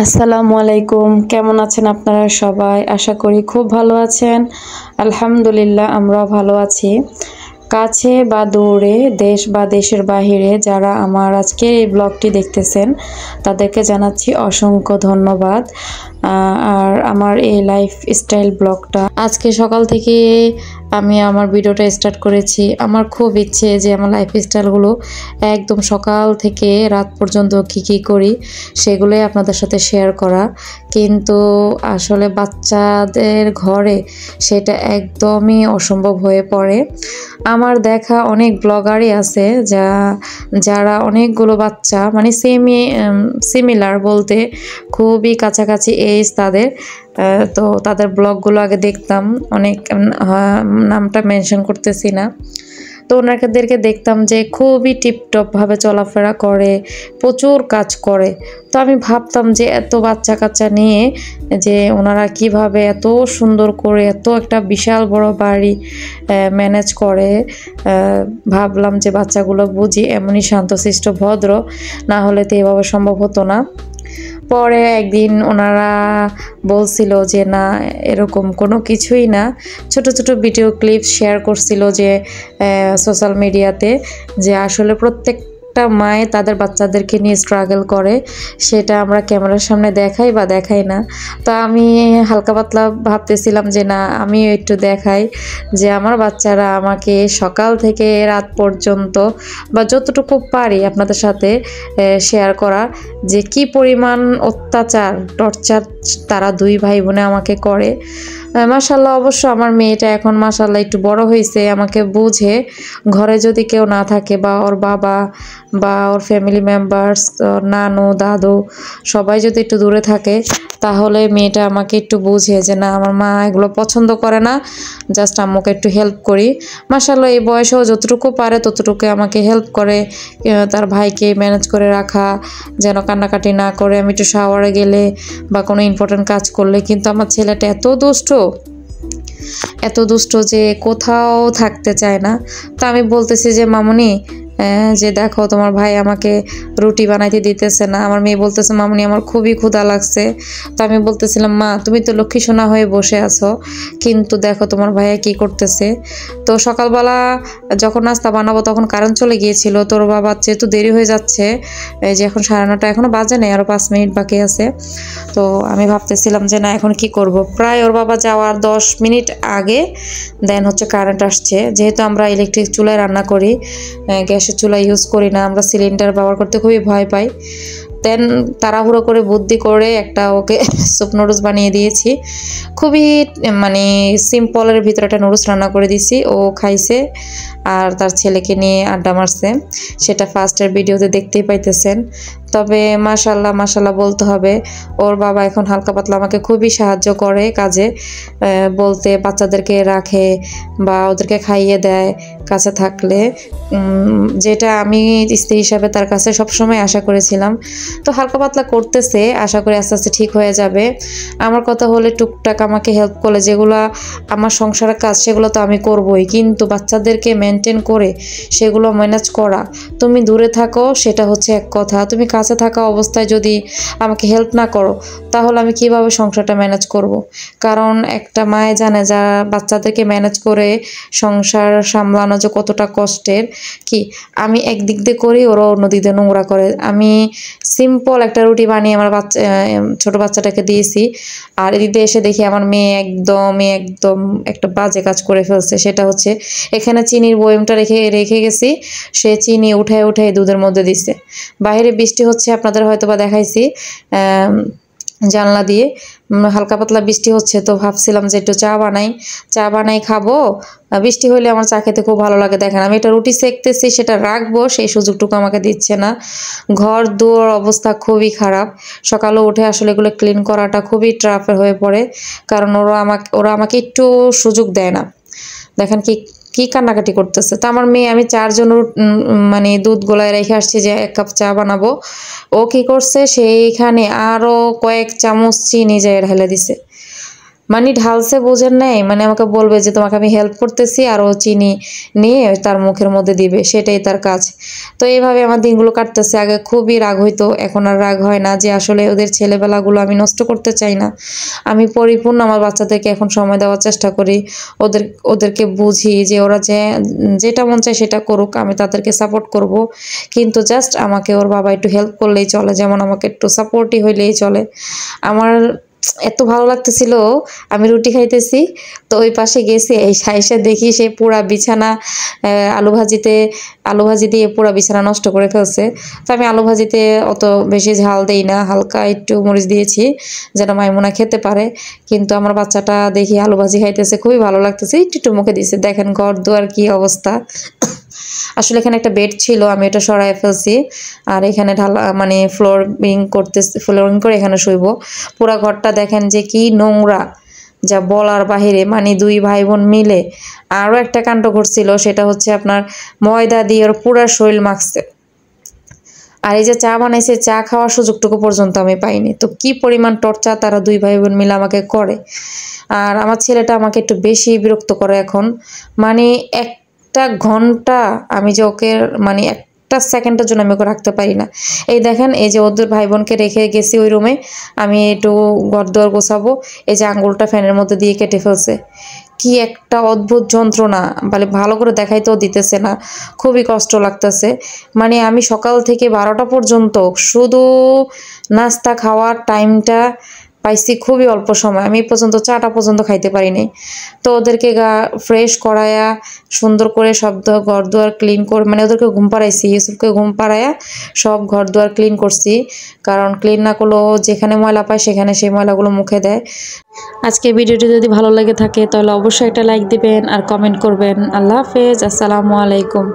আসসালামু আলাইকুম। কেমন আছেন আপনারা সবাই? আশা করি খুব ভালো আছেন। আলহামদুলিল্লাহ আমরাও ভালো আছি। কাছে বা দূরে, দেশ বা দেশের বাহিরে যারা আমার আজকের এই ব্লগটি দেখতেছেন তাদেরকে জানাচ্ছি অসংখ্য ধন্যবাদ। আর আমার এই লাইফস্টাইল ব্লগটা আজকে সকাল থেকে আমি আমার ভিডিওটা স্টার্ট করেছি। আমার খুব ইচ্ছে যে আমার লাইফস্টাইলগুলো একদম সকাল থেকে রাত পর্যন্ত কী করি সেগুলোই আপনাদের সাথে শেয়ার করা, কিন্তু আসলে বাচ্চাদের ঘরে সেটা একদমই অসম্ভব হয়ে পড়ে। আমার দেখা অনেক ব্লগারই আছে যারা অনেকগুলো বাচ্চা মানে সিমিলার বলতে খুবই কাছাকাছি এজ তাদের। তো তাদের ব্লগগুলো আগে দেখতাম, অনেক নামটা মেনশন করতেছি না। তো ওনাদেরকে দেখতাম যে খুবই টিপটপভাবে চলাফেরা করে, প্রচুর কাজ করে। তো আমি ভাবতাম যে এত বাচ্চা কাচ্চা নিয়ে যে ওনারা কিভাবে এত সুন্দর করে এত একটা বিশাল বড় বাড়ি ম্যানেজ করে। ভাবলাম যে বাচ্চাগুলো বুঝি এমনই শান্তশিষ্ট ভদ্র, না হলে তো এভাবে সম্ভব হতো না। পরে একদিন ওনারা বলছিল যে না, এরকম কোনো কিছুই না, ছোট ছোট ভিডিও ক্লিপ শেয়ার করছিল যে সোশ্যাল মিডিয়াতে, যে আসলে প্রত্যেকটা মায়ে তাদের বাচ্চাদেরকে নিয়ে স্ট্রাগল করে, সেটা আমরা ক্যামেরার সামনে দেখাই বা দেখাই না। তো আমি হালকা পাতলা ভাবতেছিলাম যে না, আমি একটু দেখাই যে আমার বাচ্চারা আমাকে সকাল থেকে রাত পর্যন্ত বা যতটুকু পারি আপনাদের সাথে শেয়ার করা, যে কি পরিমাণ অত্যাচার টর্চার তারা দুই ভাই বোনে আমাকে করে। মাশাল্লাহ, অবশ্য আমার মেয়েটা এখন মাশাল্লাহ একটু বড় হয়েছে, আমাকে বুঝে। ঘরে যদি কেউ না থাকে বা ওর বাবা বা ওর ফ্যামিলি মেম্বার্স, নানু দাদু সবাই যদি একটু দূরে থাকে, তাহলে মেয়েটা আমাকে একটু বুঝে যে না, আমার মা এগুলো পছন্দ করে না, জাস্ট আম্মুকে একটু হেল্প করি। মাশাল্লাহ, এই বয়সেও যতটুকু পারে ততটুকু আমাকে হেল্প করে, তার ভাইকে ম্যানেজ করে রাখা, যেন কান্নাকাটি না করে। আমি একটু শাওয়ারে গেলে বা কোনো ইম্পর্টেন্ট কাজ করলে, কিন্তু আমার ছেলেটা এত দুষ্ট যে কোথাও থাকতে চায় না। তো আমি বলতেছি যে মামুনি, যে দেখো তোমার ভাই আমাকে রুটি বানাইতে দিতেছে না। আমার মেয়ে বলতেছে মামুনি আমার খুবই ক্ষুধা লাগছে। তো আমি বলতেছিলাম মা, তুমি তো লক্ষ্মী সোনা হয়ে বসে আছো, কিন্তু দেখো তোমার ভাইয়া কি করতেছে। তো সকালবেলা যখন নাস্তা বানাবো তখন কারেন্ট চলে গিয়েছিল। তোর বাবা যেহেতু দেরি হয়ে যাচ্ছে, এই যে এখন 9:30 এখনো বাজে নেই, আরো 5 মিনিট বাকি আছে। তো আমি ভাবতেছিলাম যে না, এখন কি করব। প্রায় ওর বাবা যাওয়ার 10 মিনিট আগে দেন হচ্ছে কারেন্ট আসছে। যেহেতু আমরা ইলেকট্রিক চুলায় রান্না করি, গ্যাসের চুলা ইউজ করি না, আমরা সিলিন্ডার ব্যবহার করতে খুবই ভয় পাই। দেন তাড়াহুড়ো করে বুদ্ধি করে একটা ওকে স্যুপ নুডলস বানিয়ে দিয়েছি। খুবই মানে সিম্পলের ভিতরে একটা নুডলস রান্না করে দিয়েছি, ও খাইছে আর তার ছেলেকে নিয়ে আড্ডা মারছে। সেটা ফার্স্টের ভিডিওতে দেখতেই পাইতেছেন। তবে মাশাল্লাহ মাশাল্লাহ বলতে হবে, ওর বাবা এখন হালকা পাতলা আমাকে খুবই সাহায্য করে কাজে, বলতে বাচ্চাদেরকে রাখে বা ওদেরকে খাইয়ে দেয় কাছে থাকলে, যেটা আমি স্ত্রী হিসাবে তার কাছে সবসময় আশা করেছিলাম। তো হালকা পাতলা করতেছে, আশা করি আস্তে আস্তে ঠিক হয়ে যাবে। আমার কথা হলে টুকটাক আমাকে হেল্প করলে, যেগুলো আমার সংসারের কাজ সেগুলো তো আমি করবই, কিন্তু বাচ্চাদেরকে মেনটেন করে সেগুলো ম্যানেজ করা, তুমি দূরে থাকো সেটা হচ্ছে এক কথা, তুমি কাছে থাকা অবস্থায় যদি আমাকে হেল্প না করো, তাহলে আমি কিভাবে সংসারটা ম্যানেজ করব। কারণ একটা মায়ে জানে যা বাচ্চাদেরকে ম্যানেজ করে সংসার সামলানো যে কতটা কষ্টের। কি আমি একদিক দিয়ে করি, ওরা অন্য দিক দিয়ে নোংরা করে। আমি সিম্পল একটা রুটি বানিয়ে আমার ছোট বাচ্চাটাকে দিয়েছি, আর এদিক দিয়ে এসে দেখি আমার মেয়ে একদম একটা বাজে কাজ করে ফেলছে। সেটা হচ্ছে এখানে চিনির বয়মটা রেখে গেছি, সে চিনি উঠায় দুধের মধ্যে দিছে। বাইরে বৃষ্টি হচ্ছে, আপনাদের হয়তো বা দেখাইছি জানলা দিয়ে হালকা পাতলা বৃষ্টি হচ্ছে। তো ভাবছিলাম যে একটু চা বানাই খাবো, বৃষ্টি হলে আমার চা খেতে খুব ভালো লাগে। দেখেন আমি একটা রুটি সেঁকতেছি, সেটা রাখবো সেই সুযোগটুকু আমাকে দিচ্ছে না। ঘর দুয়ার অবস্থা খুবই খারাপ। সকালে উঠে আসলে এগুলো ক্লিন করাটা খুবই টাফের হয়ে পড়ে, কারণ ওরা আমাকে একটু সুযোগ দেয় না। দেখেন কি কি কান্নাকাটি করতেছে। তো আমার মেয়ে, আমি 4 জন মানে দুধ গোলায় রেখে আসছি যে 1 কাপ চা বানাবো, ও কি করছে সেইখানে আরো কয়েক চামচ চিনি যায় ঢেলে দিছে। মানে ঢালছে বোঝেন নাই, মানে আমাকে বলবে যে তোমাকে আমি হেল্প করতেছি, আর ও চিনি নিয়ে তার মুখের মধ্যে দিবে, সেটাই তার কাজ। তো এইভাবে আমার দিনগুলো কাটতেছে। আগে খুবই রাগ হইতো, এখন আর রাগ হয় না, যে আসলে ওদের ছেলেবেলাগুলো আমি নষ্ট করতে চাই না। আমি পরিপূর্ণ আমার বাচ্চাদেরকে এখন সময় দেওয়ার চেষ্টা করি। ওদেরকে বুঝি যে ওরা যেটা মন চায় সেটা করুক, আমি তাদেরকে সাপোর্ট করব। কিন্তু জাস্ট আমাকে ওর বাবা একটু হেল্প করলেই চলে, যেমন আমাকে একটু সাপোর্টই হইলেই চলে। আমার এত ভালো লাগতেছিল, আমি রুটি খাইতেছি, তো ওই পাশে গেছি, এই সাইসে দেখি সে পুরা বিছানা আলু ভাজি দিয়ে পুরা বিছানা নষ্ট করে ফেলছে। তো আমি আলু ভাজিতে অত বেশি ঝাল দেই না, হালকা একটু মরিচ দিয়েছি যেন মাইমুনা খেতে পারে। কিন্তু আমার বাচ্চাটা দেখি আলু ভাজি খাইতেছে, খুবই ভালো লাগতেছে, একটু একটু মুখে দিয়েছে। দেখেন ঘর দুয়ার কি অবস্থা। আসলে এখানে একটা বেড ছিল, আমি এটা সরাই ফেলছি, আর এখানে ঢালা মানে ফ্লোরিং করে এখানে শুইব। পুরা ঘরটা দেখেন যে কি নোংরা, যা বলার বাহিরে। মানে দুই ভাই বোন মিলে আরও একটা কাণ্ড ঘটছিল, সেটা হচ্ছে আপনার ময়দা দিয়ে ওর পুরা শরীর মাখছে। আর এই যে চা বানাইছে, চা খাওয়ার সুযোগটুকু পর্যন্ত আমি পাইনি। তো কি পরিমাণ টর্চার তারা দুই ভাই বোন মিলে আমাকে করে। আর আমার ছেলেটা আমাকে একটু বেশি বিরক্ত করে এখন। মানে একটা ঘন্টা আমি যে ওকে, মানে একটা সেকেন্ডের জন্য আমি ওকে রাখতে পারি না। এই দেখেন, এই যে ওদের ভাই বোনকে রেখে গেছি ওই রুমে, আমি একটু ঘরদুয়ার গোছাবো, এই যে আঙ্গুলটা ফ্যানের মধ্যে দিয়ে কেটে ফেলছে। কি একটা অদ্ভুত যন্ত্রণা, মানে ভালো করে দেখাইতেও দিতেছে না, খুবই কষ্ট লাগতেছে। মানে আমি সকাল থেকে 12টা পর্যন্ত শুধু নাস্তা খাওয়ার টাইমটা পাইছি খুবই অল্প সময়, আমি পর্যন্ত চাটা পর্যন্ত খাইতে পারি নাই। তো ওদেরকে ফ্রেশ করায়া সুন্দর করে সব ঘর দুয়ার ক্লিন করে, মানে ওদেরকে ঘুম পাড়াইছি, ইউসুফকে ঘুম পাড়ায়া সব ঘর দুয়ার ক্লিন করছি। কারণ ক্লিন না করলেও যেখানে ময়লা পায় সেখানে সেই ময়লাগুলো মুখে দেয়। আজকে ভিডিওটি যদি ভালো লেগে থাকে তাহলে অবশ্যই একটা লাইক দিবেন আর কমেন্ট করবেন। আল্লাহ হাফেজ, আসসালামু আলাইকুম।